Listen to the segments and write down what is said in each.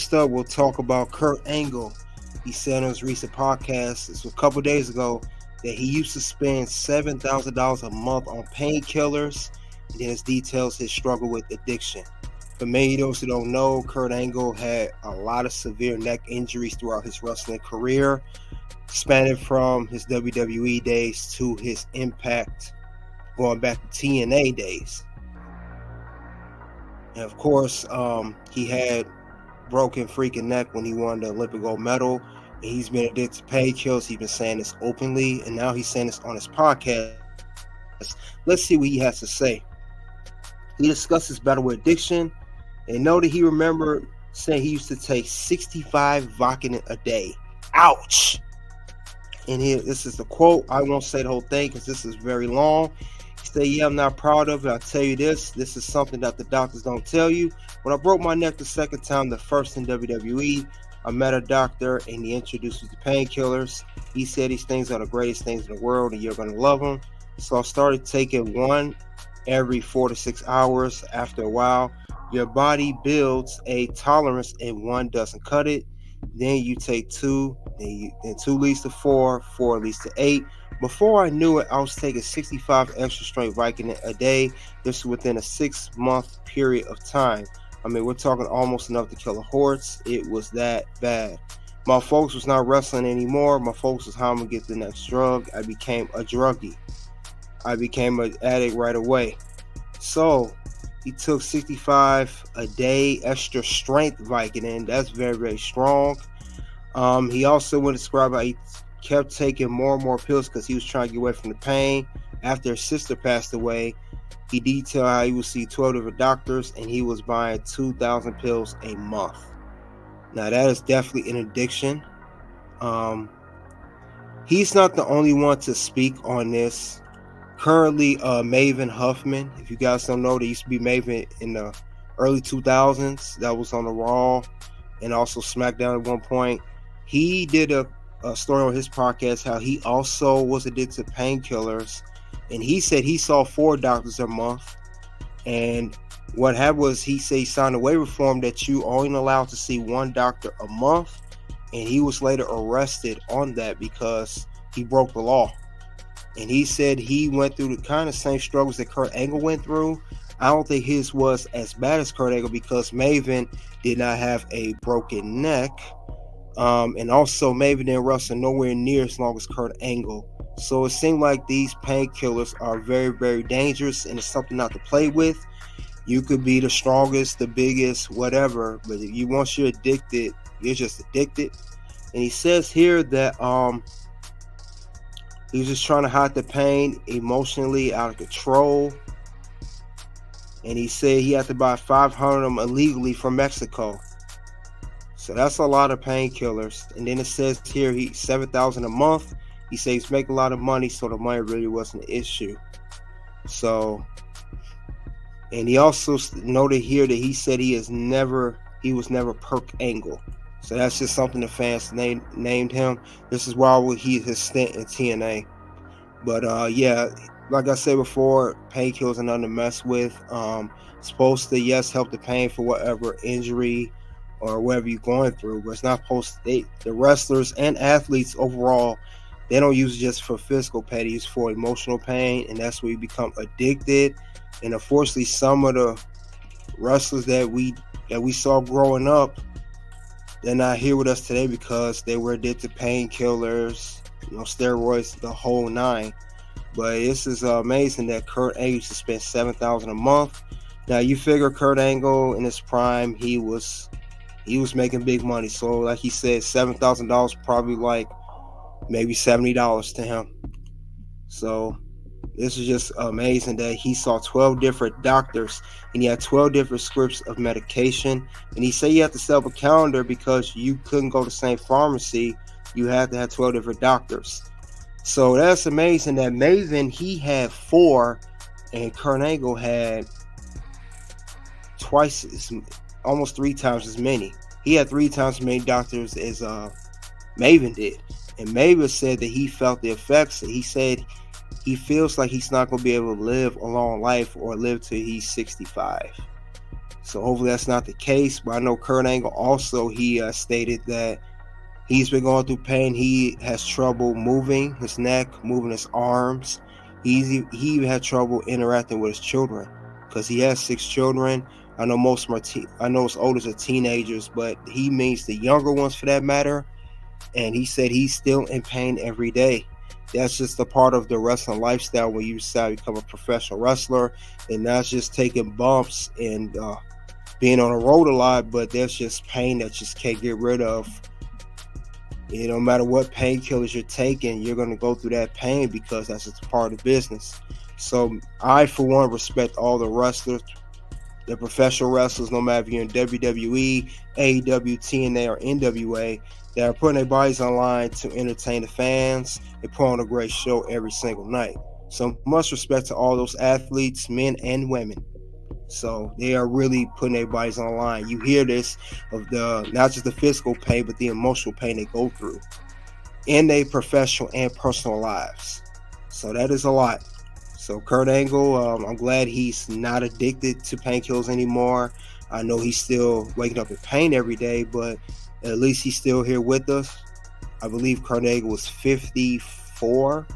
First up, we'll talk about Kurt Angle. He said on his recent podcast, this was a couple days ago, that he used to spend $7,000 a month on painkillers. And then it details his struggle with addiction. For many of those who don't know, Kurt Angle had a lot of severe neck injuries throughout his wrestling career, spanning from his WWE days to his Impact, going back to TNA days. And of course, he had broken freaking neck when he won the Olympic gold medal. And he's been addicted to painkillers. He's been saying this openly, and now he's saying this on his podcast. Let's see what he has to say. He discusses battle with addiction and know that he remembered saying he used to take 65 Vicodin a day. Ouch! And here, this is the quote. I won't say the whole thing because this is very long. He said, "Yeah, I'm not proud of it. I'll tell you this. This is something that the doctors don't tell you. When I broke my neck the second time, the first in WWE, I met a doctor and he introduced me to painkillers. He said these things are the greatest things in the world and you're going to love them. So I started taking one every 4 to 6 hours. After a while, your body builds a tolerance and one doesn't cut it. Then you take two, then two leads to four, four leads to eight. Before I knew it, I was taking 65 extra strength Vicodin a day. This was within a 6-month period of time. I mean, we're talking almost enough to kill a horse. It was that bad. My focus was not wrestling anymore. My focus was how I'm going to get the next drug. I became a druggie. I became an addict right away." So he took 65 a day extra strength Vicodin. That's very, very strong. He also would describe how he kept taking more and more pills because he was trying to get away from the pain. After his sister passed away, he detailed how he would see 12 different doctors and he was buying 2,000 pills a month. Now that is definitely an addiction. He's not the only one to speak on this. Currently, Maven Huffman, if you guys don't know, there used to be Maven in the early 2000s. That was on the Raw and also SmackDown at one point. He did a story on his podcast how he also was addicted to painkillers. And he said he saw 4 doctors a month. And what happened was he said he signed a waiver form that you only allowed to see 1 doctor a month. And he was later arrested on that because he broke the law. And he said he went through the kind of same struggles that Kurt Angle went through. I don't think his was as bad as Kurt Angle because Maven did not have a broken neck. And also Maven didn't wrestle nowhere near as long as Kurt Angle. So it seemed like these painkillers are very, very dangerous and it's something not to play with. You could be the strongest, the biggest, whatever, but if once you're addicted, you're just addicted. And he says here that he was just trying to hide the pain, emotionally out of control. And he said he had to buy 500 of them illegally from Mexico. So that's a lot of painkillers. And then it says here he's $7,000 a month. He says he's making a lot of money, so the money really wasn't an issue. So, and he also noted here that he said he was never Perk Angle. So that's just something the fans named him. This is why his stint in TNA. But yeah, like I said before, painkillers are nothing to mess with. Supposed to, yes, help the pain for whatever injury or whatever you're going through, but it's not supposed to. The wrestlers and athletes overall, they don't use it just for physical pain, they use it for emotional pain, and that's where you become addicted. And unfortunately, some of the wrestlers that we saw growing up, they're not here with us today because they were addicted to painkillers, steroids, the whole nine. But this is amazing that Kurt Angle used to spend $7,000 a month. Now you figure Kurt Angle in his prime, he was making big money. So like he said, $7,000 probably like maybe $70 to him. So this is just amazing that he saw 12 different doctors and he had 12 different scripts of medication. And he said you have to set up a calendar because you couldn't go to the same pharmacy. You had to have 12 different doctors. So that's amazing that Maven, he had 4 and Kurt Angle had almost 3 times as many. He had 3 times as many doctors as Maven did. And Maven said that he felt the effects. He said he feels like he's not going to be able to live a long life or live till he's 65. So hopefully that's not the case. But I know Kurt Angle also, he stated that he's been going through pain. He has trouble moving his neck, moving his arms. He even had trouble interacting with his children because he has 6 children. I know most of I know his oldest are teenagers, but he means the younger ones for that matter. And he said he's still in pain every day. That's just a part of the wrestling lifestyle when you decide to become a professional wrestler, and not just taking bumps and being on the road a lot, but there's just pain that you just can't get rid of. No matter what painkillers you're taking, you're going to go through that pain because that's just a part of business. So I, for one, respect all the wrestlers, the professional wrestlers, no matter if you're in WWE, AEW, TNA, or NWA, that are putting their bodies on line to entertain the fans and put on a great show every single night. So much respect to all those athletes, men and women. So they are really putting their bodies on the line. You hear this of the not just the physical pain, but the emotional pain they go through in their professional and personal lives. So that is a lot. So Kurt Angle, I'm glad he's not addicted to painkillers anymore. I know he's still waking up in pain every day, but at least he's still here with us. I believe Kurt Angle was 54,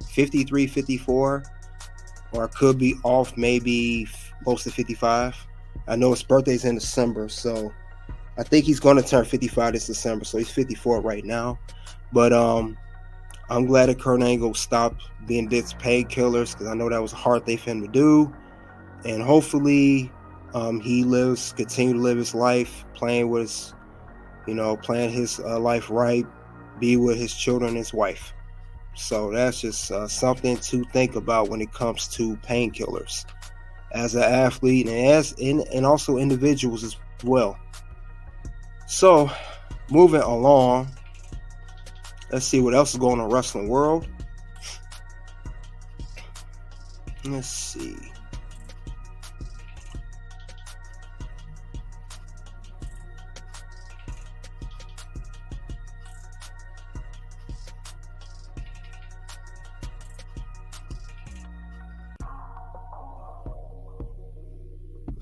53, 54, or I could be off, maybe close to 55. I know his birthday's in December, so I think he's going to turn 55 this December, so he's 54 right now. But I'm glad that Kurt Angle stopped being addicted to painkillers because I know that was a hard thing for him to do. And hopefully he continue to live his life, playing his life right, be with his children and his wife. So that's just something to think about when it comes to painkillers as an athlete and also individuals as well. So moving along, let's see what else is going on in the wrestling world. Let's see.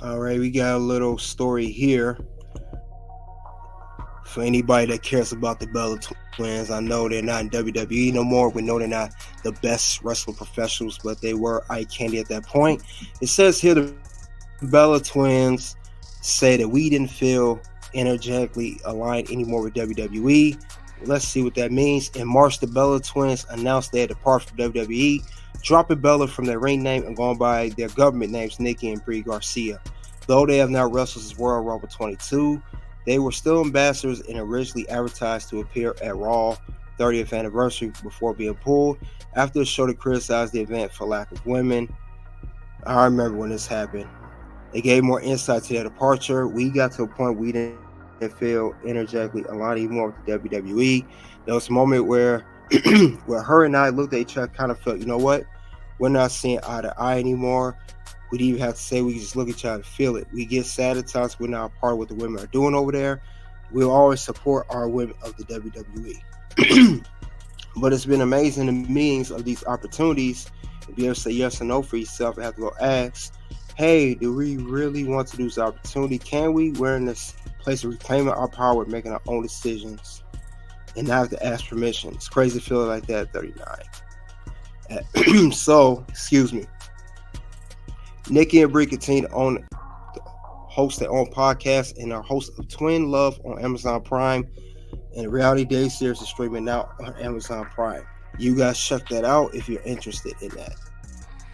All right, we got a little story here for anybody that cares about the Bella Twins. I know they're not in WWE no more. We know they're not the best wrestling professionals, but they were eye candy at that point. It says here the Bella Twins say that we didn't feel energetically aligned anymore with WWE. Let's see what that means. In March, the Bella Twins announced they had departed from WWE, dropping Bella from their ring name and going by their government names, Nikki and Brie Garcia. Though they have now wrestled as Royal Rumble 22, they were still ambassadors and originally advertised to appear at Raw 30th anniversary before being pulled after the show to criticize the event for lack of women. I remember when this happened. They gave more insight to their departure. We got to a point we didn't feel energetically aligned anymore with the WWE. There was a moment where where her and I looked at each other, kind of felt, you know what? We're not seeing eye to eye anymore. We didn't even have to say, we just look at each other and feel it. We get sad at times we're not a part of what the women are doing over there. We'll always support our women of the WWE. But it's been amazing the meetings of these opportunities to be able to say yes or no for yourself and have to go ask, hey, do we really want to do this opportunity? Can we? We're in this place of reclaiming our power, making our own decisions, and not have to ask permission. It's crazy feeling like that at 39. So, excuse me. Nikki and Brie continue to host their own podcast and are hosts of Twin Love on Amazon Prime. And the Reality Day series is streaming now on Amazon Prime. You guys check that out if you're interested in that.